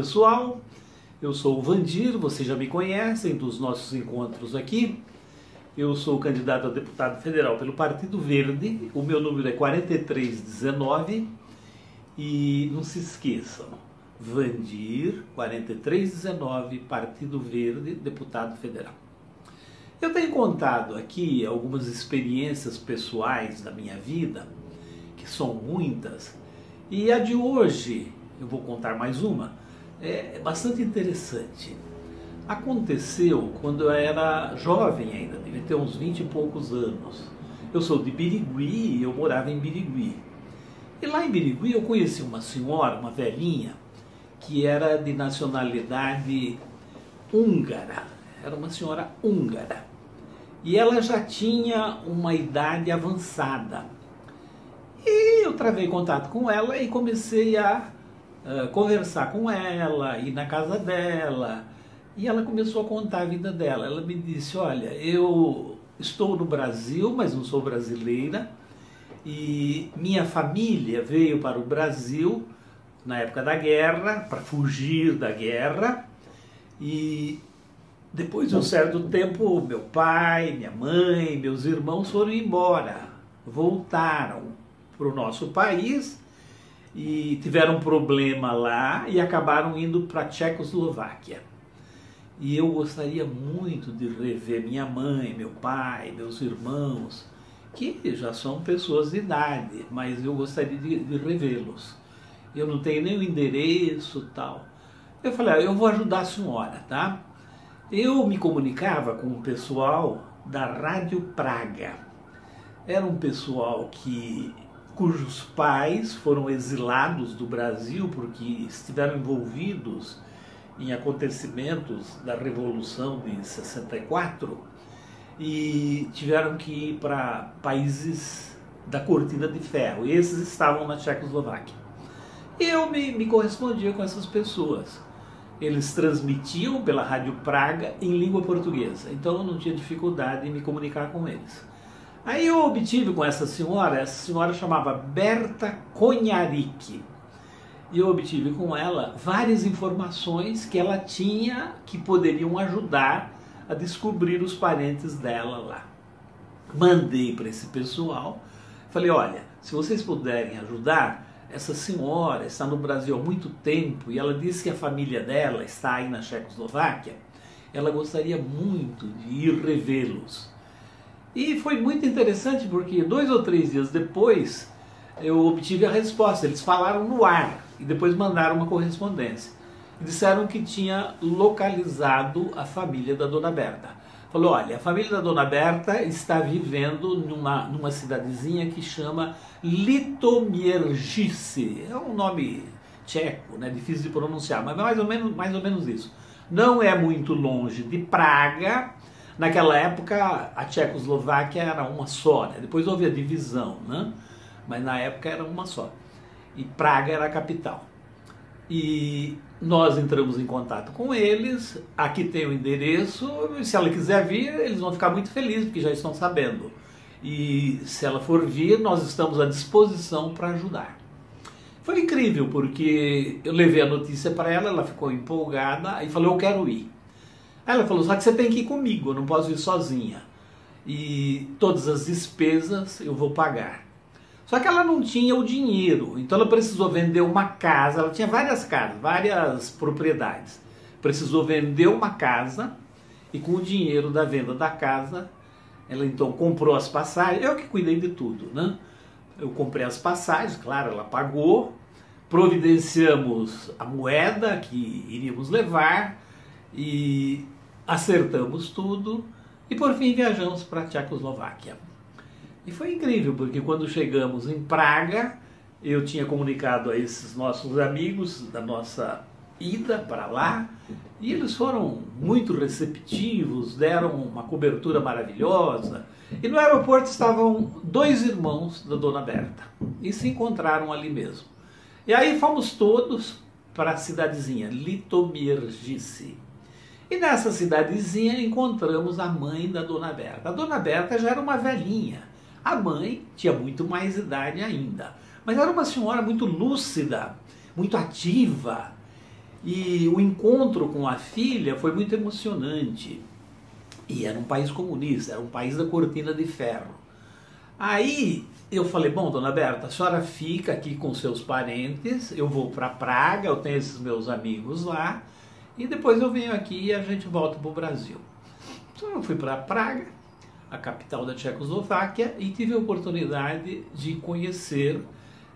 pessoal, eu sou o Vandir, vocês já me conhecem dos nossos encontros aqui. Eu sou candidato a deputado federal pelo Partido Verde, o meu número é 4319 e não se esqueçam, Vandir 4319, Partido Verde, deputado federal. Eu tenho contado aqui algumas experiências pessoais da minha vida, que são muitas, e a de hoje, eu vou contar mais uma, é bastante interessante. Aconteceu quando eu era jovem ainda, devia ter uns 20 e poucos anos. Eu sou de Birigui e eu morava em Birigui. E lá em Birigui eu conheci uma senhora, uma velhinha, que era de nacionalidade húngara. Era uma senhora húngara. E ela já tinha uma idade avançada. E eu travei contato com ela e comecei a conversar com ela, ir na casa dela. E ela começou a contar a vida dela. Ela me disse, olha, eu estou no Brasil, mas não sou brasileira. E minha família veio para o Brasil na época da guerra, para fugir da guerra. E depois de um certo tempo, meu pai, minha mãe, meus irmãos foram embora. Voltaram para o nosso país e tiveram um problema lá e acabaram indo para a Tchecoslováquia. E eu gostaria muito de rever minha mãe, meu pai, meus irmãos, que já são pessoas de idade, mas eu gostaria de revê-los. Eu não tenho nem o endereço e tal. Eu falei, eu vou ajudar a senhora, tá? Eu me comunicava com o pessoal da Rádio Praga. Era um pessoal cujos pais foram exilados do Brasil porque estiveram envolvidos em acontecimentos da Revolução de 64 e tiveram que ir para países da Cortina de Ferro. E esses estavam na Tchecoslováquia. E eu me correspondia com essas pessoas. Eles transmitiam pela Rádio Praga em língua portuguesa, então eu não tinha dificuldade em me comunicar com eles. Aí eu obtive com essa senhora chamava Berta Konharik. E eu obtive com ela várias informações que ela tinha que poderiam ajudar a descobrir os parentes dela lá. Mandei para esse pessoal, falei, olha, se vocês puderem ajudar, essa senhora está no Brasil há muito tempo e ela disse que a família dela está aí na Tchecoslováquia, ela gostaria muito de ir revê-los. E foi muito interessante porque 2 ou 3 dias depois eu obtive a resposta, eles falaram no ar e depois mandaram uma correspondência. E disseram que tinha localizado a família da Dona Berta. Falou, olha, a família da Dona Berta está vivendo numa cidadezinha que chama Litomierzyce. É um nome tcheco, né? Difícil de pronunciar, mas mais ou menos isso. Não é muito longe de Praga. Naquela época a Tchecoslováquia era uma só, né? Depois houve a divisão, né? Mas na época era uma só. E Praga era a capital. E nós entramos em contato com eles, aqui tem o endereço, se ela quiser vir, eles vão ficar muito felizes, porque já estão sabendo. E se ela for vir, nós estamos à disposição para ajudar. Foi incrível, porque eu levei a notícia para ela, ela ficou empolgada e falou, eu quero ir. Aí ela falou, só que você tem que ir comigo, eu não posso ir sozinha. E todas as despesas eu vou pagar. Só que ela não tinha o dinheiro, então ela precisou vender uma casa, ela tinha várias casas, várias propriedades. Precisou vender uma casa e com o dinheiro da venda da casa, ela então comprou as passagens, eu que cuidei de tudo, né? Eu comprei as passagens, claro, ela pagou, providenciamos a moeda que iríamos levar e acertamos tudo e por fim viajamos para a Tchecoslováquia. E foi incrível, porque quando chegamos em Praga, eu tinha comunicado a esses nossos amigos da nossa ida para lá, e eles foram muito receptivos, deram uma cobertura maravilhosa. E no aeroporto estavam 2 irmãos da Dona Berta, e se encontraram ali mesmo. E aí fomos todos para a cidadezinha, Litomierzyce. E nessa cidadezinha encontramos a mãe da Dona Berta. A Dona Berta já era uma velhinha. A mãe tinha muito mais idade ainda, mas era uma senhora muito lúcida, muito ativa. E o encontro com a filha foi muito emocionante. E era um país comunista, era um país da cortina de ferro. Aí eu falei, bom, dona Berta, a senhora fica aqui com seus parentes, eu vou para Praga, eu tenho esses meus amigos lá, e depois eu venho aqui e a gente volta para o Brasil. Então eu fui para Praga, a capital da Tchecoslováquia, e tive a oportunidade de conhecer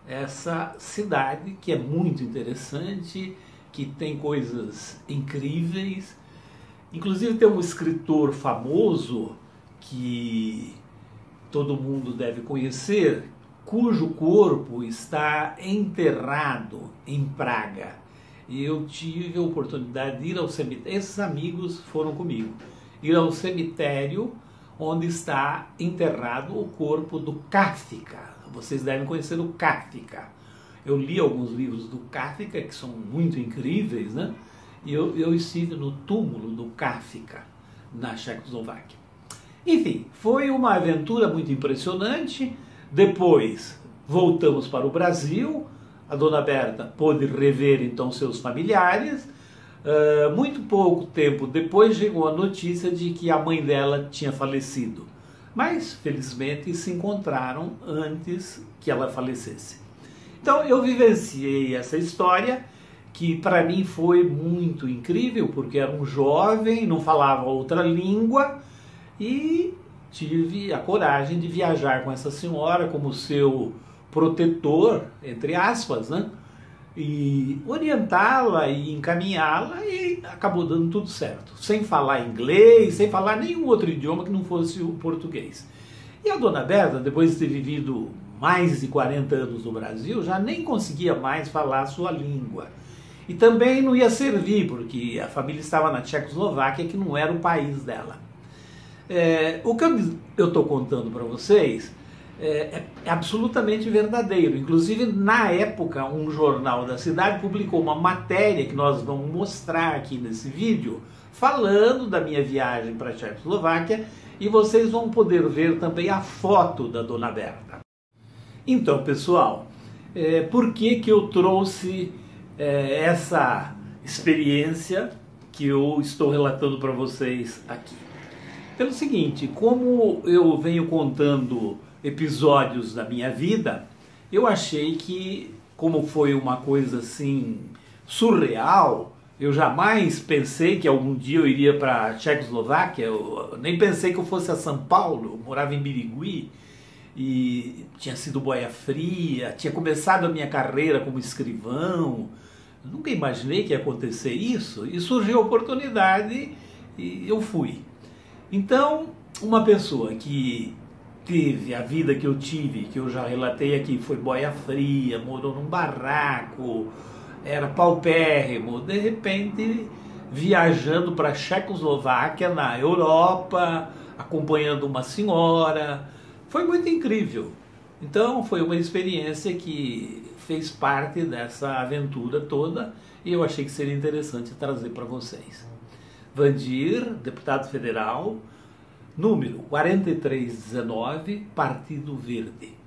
essa cidade que é muito interessante, que tem coisas incríveis. Inclusive tem um escritor famoso que todo mundo deve conhecer, cujo corpo está enterrado em Praga. E eu tive a oportunidade de ir ao cemitério, esses amigos foram comigo, ir ao cemitério onde está enterrado o corpo do Kafka. Vocês devem conhecer o Kafka. Eu li alguns livros do Kafka que são muito incríveis, né? E eu estive no túmulo do Kafka, na Tchecoslováquia. Enfim, foi uma aventura muito impressionante. Depois voltamos para o Brasil, a dona Berta pôde rever então seus familiares. Muito pouco tempo depois chegou a notícia de que a mãe dela tinha falecido. Mas, felizmente, se encontraram antes que ela falecesse. Então eu vivenciei essa história, que para mim foi muito incrível, porque era um jovem, não falava outra língua, e tive a coragem de viajar com essa senhora como seu protetor, entre aspas, né? E orientá-la e encaminhá-la, e acabou dando tudo certo, sem falar inglês, sem falar nenhum outro idioma que não fosse o português. E a dona Berta, depois de ter vivido mais de 40 anos no Brasil, já nem conseguia mais falar a sua língua. E também não ia servir, porque a família estava na Tchecoslováquia, que não era o país dela. O que eu estou contando para vocês é absolutamente verdadeiro. Inclusive, na época, um jornal da cidade publicou uma matéria que nós vamos mostrar aqui nesse vídeo, falando da minha viagem para a Tchecoslováquia, e vocês vão poder ver também a foto da dona Berta. Então, pessoal, por que eu trouxe essa experiência que eu estou relatando para vocês aqui? Pelo seguinte, como eu venho contando episódios da minha vida, eu achei que, como foi uma coisa assim surreal, eu jamais pensei que algum dia eu iria para a Tchecoslováquia, eu nem pensei que eu fosse a São Paulo, eu morava em Birigui, e tinha sido boia fria, tinha começado a minha carreira como escrivão, nunca imaginei que ia acontecer isso, e surgiu a oportunidade e eu fui. Então, uma pessoa que teve a vida que eu tive, que eu já relatei aqui, foi boia fria, morou num barraco, era paupérrimo, de repente viajando para a Tchecoslováquia, na Europa, acompanhando uma senhora, foi muito incrível. Então foi uma experiência que fez parte dessa aventura toda e eu achei que seria interessante trazer para vocês. Vandir, deputado federal, número 4319, Partido Verde.